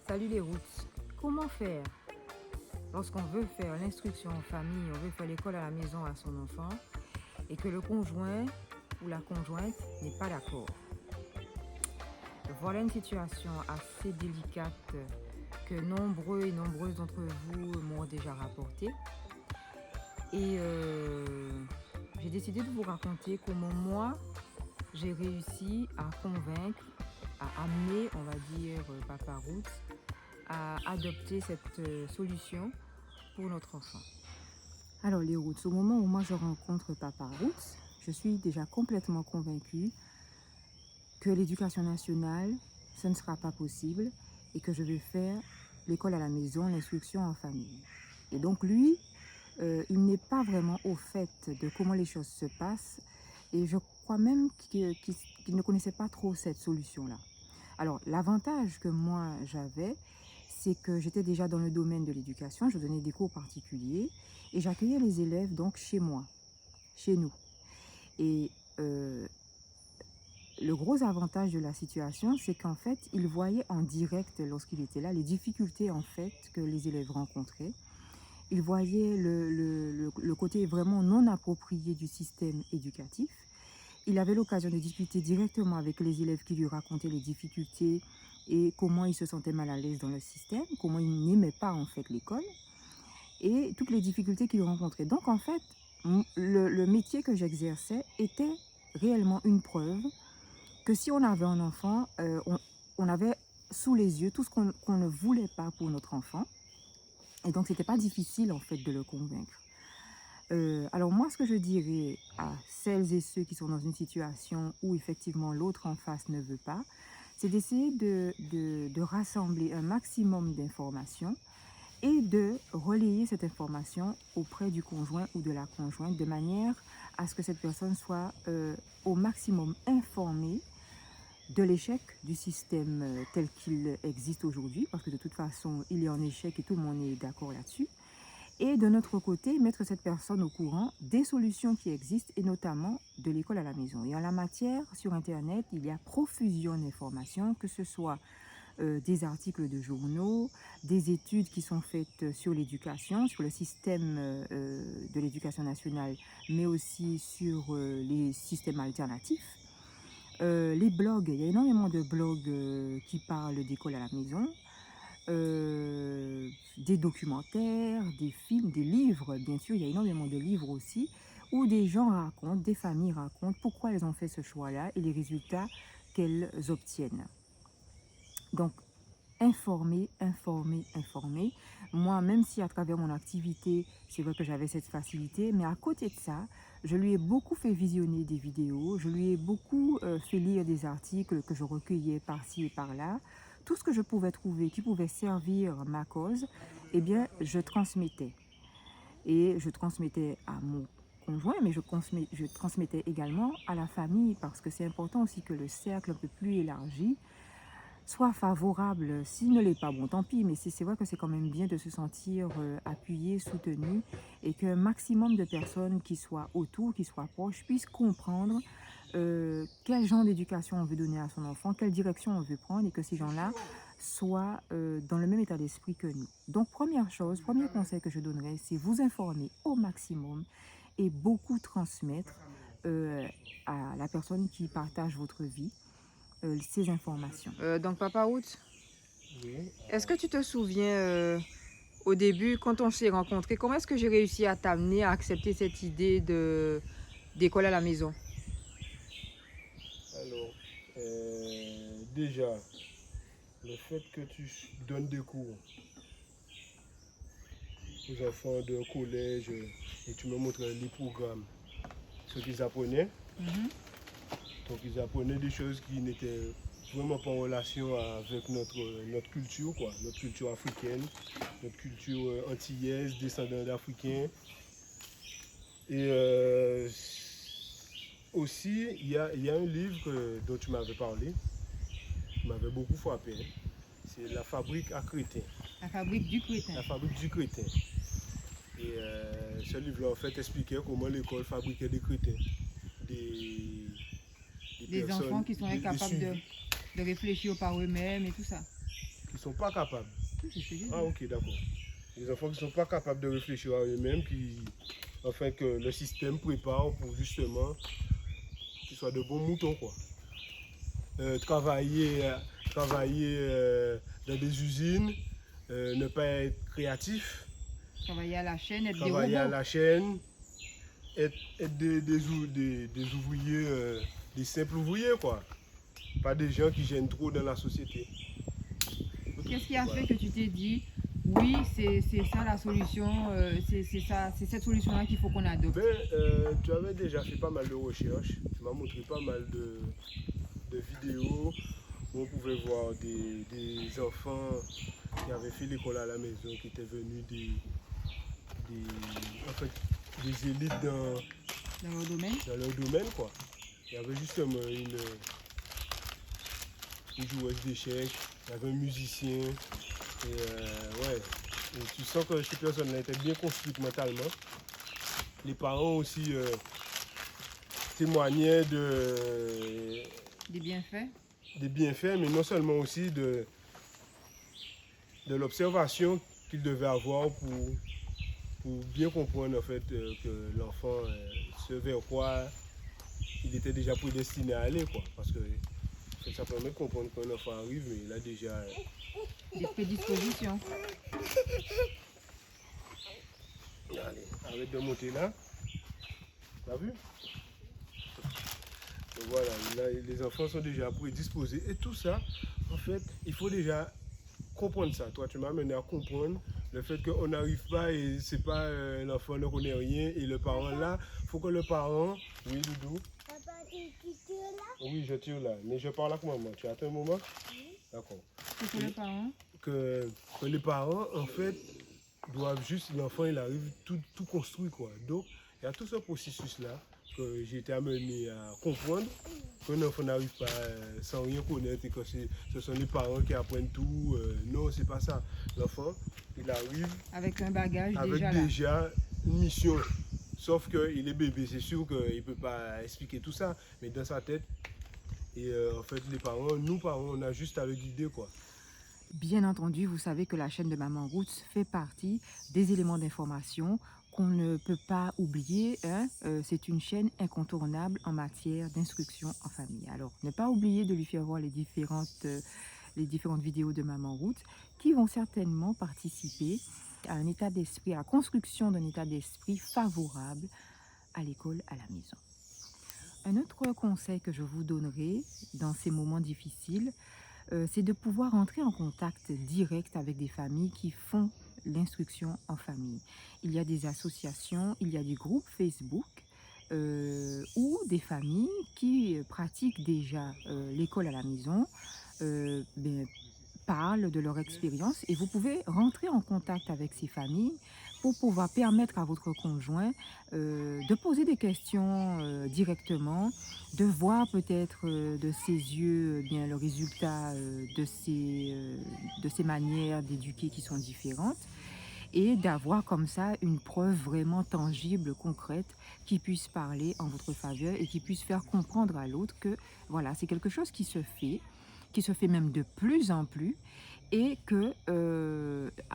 Salut les routes. Comment faire lorsqu'on veut faire l'instruction en famille, on veut faire l'école à la maison à son enfant et que le conjoint ou la conjointe n'est pas d'accord? Voilà une situation assez délicate que nombreux et nombreuses d'entre vous m'ont déjà rapporté. Et j'ai décidé de vous raconter comment moi, j'ai réussi à convaincre, à amener, on va dire, Papa Roots à adopter cette solution pour notre enfant. Alors les Roots, au moment où moi je rencontre Papa Roots, je suis déjà complètement convaincue que l'éducation nationale, ce ne sera pas possible et que je vais faire l'école à la maison, l'instruction en famille. Et donc lui, il n'est pas vraiment au fait de comment les choses se passent et je crois même qu'il ne connaissait pas trop cette solution-là. Alors l'avantage que moi j'avais, c'est que j'étais déjà dans le domaine de l'éducation, je donnais des cours particuliers et j'accueillais les élèves donc chez moi, chez nous. Et le gros avantage de la situation, c'est qu'en fait, il voyait en direct lorsqu'il était là les difficultés en fait que les élèves rencontraient. Il voyait le côté vraiment non approprié du système éducatif. Il avait l'occasion de discuter directement avec les élèves qui lui racontaient les difficultés et comment ils se sentaient mal à l'aise dans le système, comment ils n'aimaient pas en fait l'école et toutes les difficultés qu'ils rencontraient. Donc en fait, le métier que j'exerçais était réellement une preuve que si on avait un enfant, on avait sous les yeux tout ce qu'on ne voulait pas pour notre enfant. Et donc, c'était pas difficile, en fait, de le convaincre. Alors, moi, ce que je dirais à celles et ceux qui sont dans une situation où, effectivement, l'autre en face ne veut pas, c'est d'essayer de rassembler un maximum d'informations et de relayer cette information auprès du conjoint ou de la conjointe de manière à ce que cette personne soit au maximum informée de l'échec du système tel qu'il existe aujourd'hui, parce que de toute façon, il est en échec et tout le monde est d'accord là-dessus. Et de notre côté, mettre cette personne au courant des solutions qui existent, et notamment de l'école à la maison. Et en la matière, sur Internet, il y a profusion d'informations, que ce soit des articles de journaux, des études qui sont faites sur l'éducation, sur le système de l'éducation nationale, mais aussi sur les systèmes alternatifs. Les blogs, il y a énormément de blogs qui parlent d'école à la maison, des documentaires, des films, des livres, bien sûr, il y a énormément de livres aussi, où des gens racontent, des familles racontent pourquoi elles ont fait ce choix-là et les résultats qu'elles obtiennent. Donc, informer, informer, informer. Moi, même si à travers mon activité, c'est vrai que j'avais cette facilité, mais à côté de ça, je lui ai beaucoup fait visionner des vidéos, je lui ai beaucoup fait lire des articles que je recueillais par-ci et par-là. Tout ce que je pouvais trouver qui pouvait servir ma cause, eh bien, je transmettais. Et je transmettais à mon conjoint, mais je transmettais également à la famille, parce que c'est important aussi que le cercle un peu plus élargi soit favorable. S'il ne l'est pas, bon, tant pis, mais c'est vrai que c'est quand même bien de se sentir appuyé, soutenu, et qu'un maximum de personnes qui soient autour, qui soient proches, puissent comprendre quel genre d'éducation on veut donner à son enfant, quelle direction on veut prendre, et que ces gens-là soient dans le même état d'esprit que nous. Donc, première chose, premier conseil que je donnerais, c'est vous informer au maximum et beaucoup transmettre à la personne qui partage votre vie ces informations. Donc, Papa Roots, Oui. est-ce que tu te souviens au début, quand on s'est rencontrés, comment est-ce que j'ai réussi à t'amener à accepter cette idée d'école à la maison? Alors, déjà, le fait que tu donnes des cours aux enfants de collège et tu me montres les programmes, ce qu'ils apprenaient, donc ils apprenaient des choses qui n'étaient vraiment pas en relation avec notre culture, quoi, notre culture africaine, notre culture antillaise, descendant d'Africains. Et aussi, il y a un livre dont tu m'avais parlé, qui m'avait beaucoup frappé. Hein. C'est La fabrique à crétin. La fabrique du crétin. La fabrique du crétin. Et ce livre-là, en fait, expliquait comment l'école fabriquait des crétins. Des Des personnes, enfants qui sont incapables de réfléchir par eux-mêmes et tout ça. qui ne sont pas capables. Oui, c'est ce que j'ai dit. Ah, ok, d'accord. Les enfants qui ne sont pas capables de réfléchir à eux-mêmes, enfin que le système prépare pour justement qu'ils soient de bons moutons, quoi. Travailler dans des usines, ne pas être créatif, Travailler à la chaîne, être des travailler à robots. la chaîne, être des ouvriers, des simples ouvriers, quoi. Pas des gens qui gênent trop dans la société. Qu'est-ce qui a Voilà. fait que tu t'es dit, oui, c'est ça la solution, c'est cette solution-là qu'il faut qu'on adopte? Tu avais déjà fait pas mal de recherches, tu m'as montré pas mal de vidéos où on pouvait voir des enfants qui avaient fait l'école à la maison, qui étaient venus en fait, des élites Dans leur domaine? dans leur domaine, quoi. Il y avait justement une joueuse d'échecs, il y avait un musicien, et ouais. Et tu sens que ces personnes-là étaient bien construites mentalement. Les parents aussi témoignaient Des bienfaits? des bienfaits, mais non seulement aussi de l'observation qu'ils devaient avoir pour bien comprendre en fait que l'enfant, ce vers quoi il était déjà prédestiné à aller, quoi. Parce que en fait, ça permet de comprendre qu'un enfant arrive, mais il a déjà... Des prédispositions. Allez, arrête de monter là. T'as vu? Donc voilà, là, les enfants sont déjà prédisposés. Et tout ça, en fait, il faut déjà comprendre ça. Toi, tu m'as amené à comprendre le fait qu'on n'arrive pas et c'est pas l'enfant ne connaît rien et le parent là, il faut que le parent... Oui, Doudou? Papa, tu tires là? Oui, je tire là, mais je parle avec maman. Tu attends un moment? D'accord. C'est pour les parents? Que les parents, en fait, doivent juste... L'enfant, il arrive tout construit, quoi. Donc, il y a tout ce processus-là que j'ai été amené à comprendre. Qu'un enfant n'arrive pas sans rien connaître et que ce sont les parents qui apprennent tout. Non, c'est pas ça. L'enfant, il arrive Avec un bagage avec déjà là. déjà une mission. Sauf qu'il est bébé, c'est sûr qu'il ne peut pas expliquer tout ça. Mais dans sa tête, et en fait, les parents, nous parents, on a juste à le guider, quoi. Bien entendu, vous savez que la chaîne de Maman Roots fait partie des éléments d'information qu'on ne peut pas oublier. Hein. C'est une chaîne incontournable en matière d'instruction en famille. Alors, ne pas oublier de lui faire voir les différentes vidéos de Maman Roots qui vont certainement participer à un état d'esprit, à la construction d'un état d'esprit favorable à l'école, à la maison. Un autre conseil que je vous donnerai dans ces moments difficiles, c'est de pouvoir entrer en contact direct avec des familles qui font l'instruction en famille. Il y a des associations, il y a des groupes Facebook ou des familles qui pratiquent déjà l'école à la maison, parlent de leur expérience et vous pouvez rentrer en contact avec ces familles pour pouvoir permettre à votre conjoint de poser des questions directement, de voir peut-être de ses yeux bien le résultat de ces manières d'éduquer qui sont différentes et d'avoir comme ça une preuve vraiment tangible, concrète, qui puisse parler en votre faveur et qui puisse faire comprendre à l'autre que voilà, c'est quelque chose qui se fait même de plus en plus et que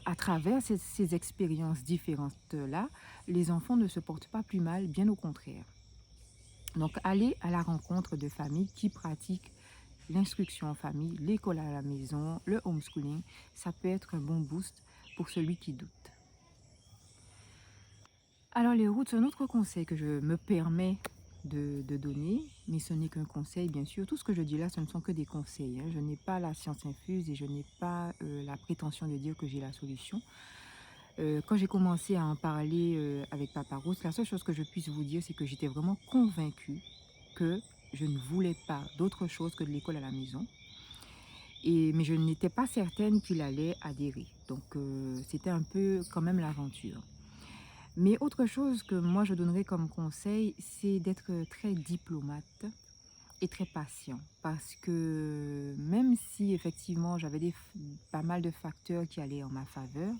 à travers ces expériences différentes-là, les enfants ne se portent pas plus mal, bien au contraire. Donc, allez à la rencontre de familles qui pratiquent l'instruction en famille, l'école à la maison, le homeschooling. Ça peut être un bon boost pour celui qui doute. Alors, les routes, un autre conseil que je me permets de donner, mais ce n'est qu'un conseil, bien sûr. Tout ce que je dis là, ce ne sont que des conseils. Hein. Je n'ai pas la science infuse et je n'ai pas la prétention de dire que j'ai la solution. Quand j'ai commencé à en parler avec Papa Rose, la seule chose que je puisse vous dire, c'est que j'étais vraiment convaincue que je ne voulais pas d'autre chose que de l'école à la maison. Mais je n'étais pas certaine qu'il allait adhérer. Donc, c'était un peu quand même l'aventure. Mais autre chose que moi je donnerais comme conseil, c'est d'être très diplomate et très patient. Parce que même si effectivement j'avais pas mal de facteurs qui allaient en ma faveur,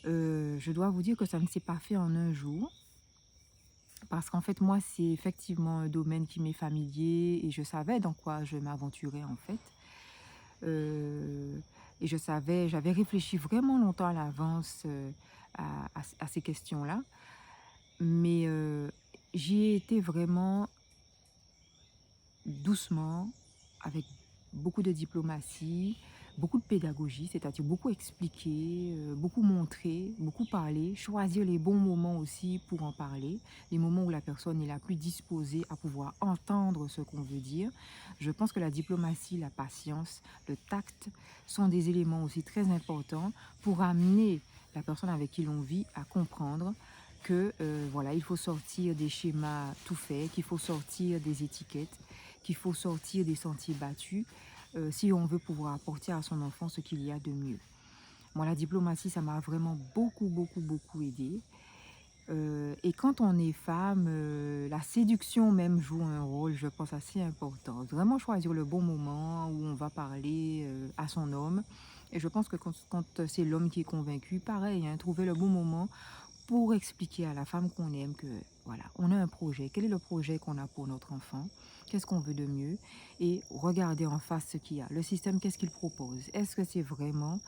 je dois vous dire que ça ne s'est pas fait en un jour. Parce qu'en fait, moi, c'est effectivement un domaine qui m'est familier et je savais dans quoi je m'aventurais en fait. Et j'avais réfléchi vraiment longtemps à l'avance à ces questions-là. Mais j'y ai été vraiment doucement, avec beaucoup de diplomatie, beaucoup de pédagogie, c'est-à-dire beaucoup expliquer, beaucoup montrer, beaucoup parler, choisir les bons moments aussi pour en parler, les moments où la personne est la plus disposée à pouvoir entendre ce qu'on veut dire. Je pense que la diplomatie, la patience, le tact sont des éléments aussi très importants pour amener la personne avec qui l'on vit à comprendre que voilà, il faut sortir des schémas tout faits, qu'il faut sortir des étiquettes, qu'il faut sortir des sentiers battus si on veut pouvoir apporter à son enfant ce qu'il y a de mieux. Moi, la diplomatie, ça m'a vraiment beaucoup aidé. Et quand on est femme, la séduction même joue un rôle, je pense, assez important. Vraiment choisir le bon moment où on va parler à son homme. Et je pense que quand c'est l'homme qui est convaincu, pareil, hein, trouver le bon moment pour expliquer à la femme qu'on aime que voilà, on a un projet. Quel est le projet qu'on a pour notre enfant? Qu'est-ce qu'on veut de mieux? Et regarder en face ce qu'il y a. Le système, qu'est-ce qu'il propose? Est-ce que c'est vraiment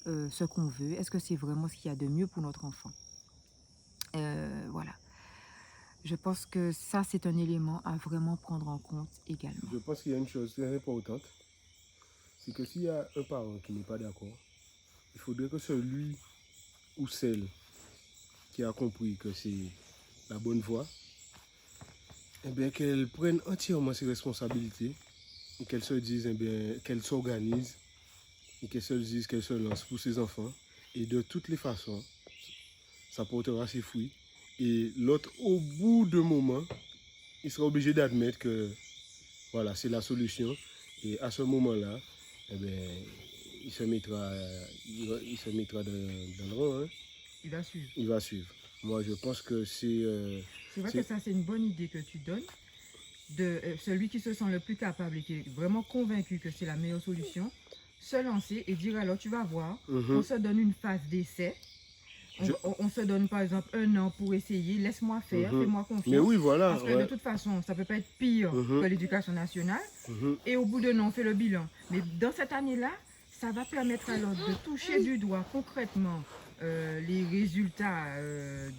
ce qu'on veut? Est-ce que c'est vraiment ce qu'il y a de mieux pour notre enfant? Voilà. Je pense que ça, c'est un élément à vraiment prendre en compte également. Je pense qu'il y a une chose très importante, c'est que s'il y a un parent qui n'est pas d'accord, il faudrait que celui ou celle qui a compris que c'est la bonne voie, eh bien, qu'elle prenne entièrement ses responsabilités et qu'elle se dise, eh bien, qu'elle s'organise et qu'elle se dise qu'elle se lance pour ses enfants. Et de toutes les façons, ça portera ses fruits. Et l'autre, au bout d'un moment, il sera obligé d'admettre que voilà, c'est la solution. Et à ce moment-là, eh bien, il se mettra dans le rang. Hein. Il va suivre. Il va suivre. Moi, je pense que c'est... C'est vrai que ça, c'est une bonne idée que tu donnes. De celui qui se sent le plus capable et qui est vraiment convaincu que c'est la meilleure solution, se lancer et dire alors tu vas voir, on se donne une phase d'essai. On se donne par exemple 1 an pour essayer, laisse-moi faire, fais-moi confiance. Mais oui, voilà. Parce que de toute façon, ça ne peut pas être pire que l'éducation nationale. Et au bout d'un an, on fait le bilan. Mais dans cette année-là, ça va permettre alors de toucher du doigt concrètement les résultats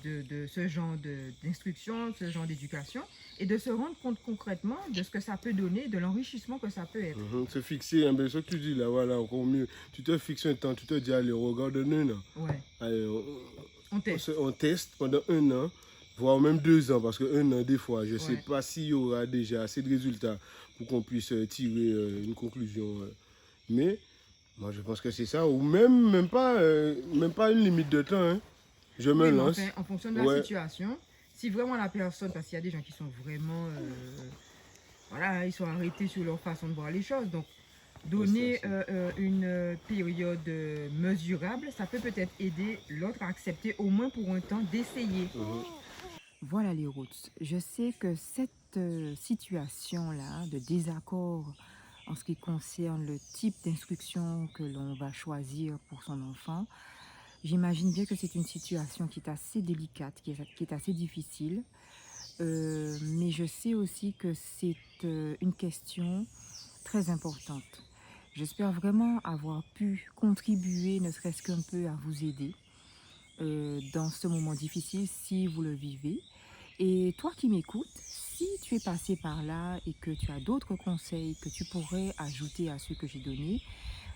de ce genre d'instruction, ce genre d'éducation, et de se rendre compte concrètement de ce que ça peut donner, de l'enrichissement que ça peut être. Se fixer, hein, ce que tu dis là, voilà, encore mieux. Tu te fixes un temps, tu te dis, allez, regarde 1 an. Ouais. Allez, On on teste pendant 1 an, voire même 2 ans, parce que 1 an, des fois, je ne sais pas s'il y aura déjà assez de résultats pour qu'on puisse tirer une conclusion. Mais moi, je pense que c'est ça, ou même pas une limite de temps. Hein. Je me lance. Enfin, en fonction de la situation, si vraiment la personne, parce qu'il y a des gens qui sont vraiment, voilà, ils sont arrêtés sur leur façon de voir les choses, donc donner une période mesurable, ça peut peut-être aider l'autre à accepter au moins pour un temps d'essayer. Voilà les routes. Je sais que cette situation-là de désaccord en ce qui concerne le type d'instruction que l'on va choisir pour son enfant, j'imagine bien que c'est une situation qui est assez délicate, qui est assez difficile. Mais je sais aussi que c'est une question très importante. J'espère vraiment avoir pu contribuer, ne serait-ce qu'un peu, à vous aider dans ce moment difficile si vous le vivez. Et toi qui m'écoutes, si tu es passé par là et que tu as d'autres conseils que tu pourrais ajouter à ceux que j'ai donnés,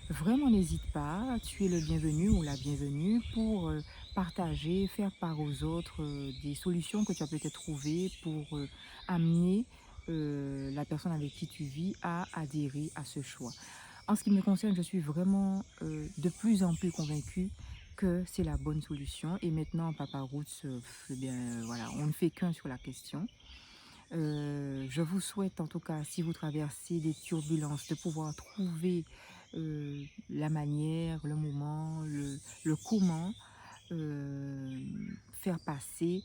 vraiment n'hésite pas, tu es le bienvenu ou la bienvenue pour partager, faire part aux autres des solutions que tu as peut-être trouvées pour amener la personne avec qui tu vis à adhérer à ce choix. En ce qui me concerne, je suis vraiment de plus en plus convaincue que c'est la bonne solution. Et maintenant, Papa Roots, eh bien, voilà, on ne fait qu'un sur la question. Je vous souhaite en tout cas, si vous traversez des turbulences, de pouvoir trouver la manière, le moment, le comment faire passer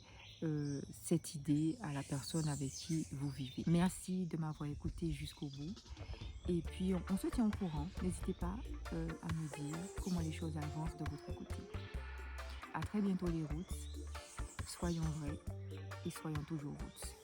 cette idée à la personne avec qui vous vivez. Merci de m'avoir écouté jusqu'au bout. Et puis, on se tient au courant. N'hésitez pas à me dire comment les choses avancent de votre côté. À très bientôt les Roots. Soyons vrais et soyons toujours Roots.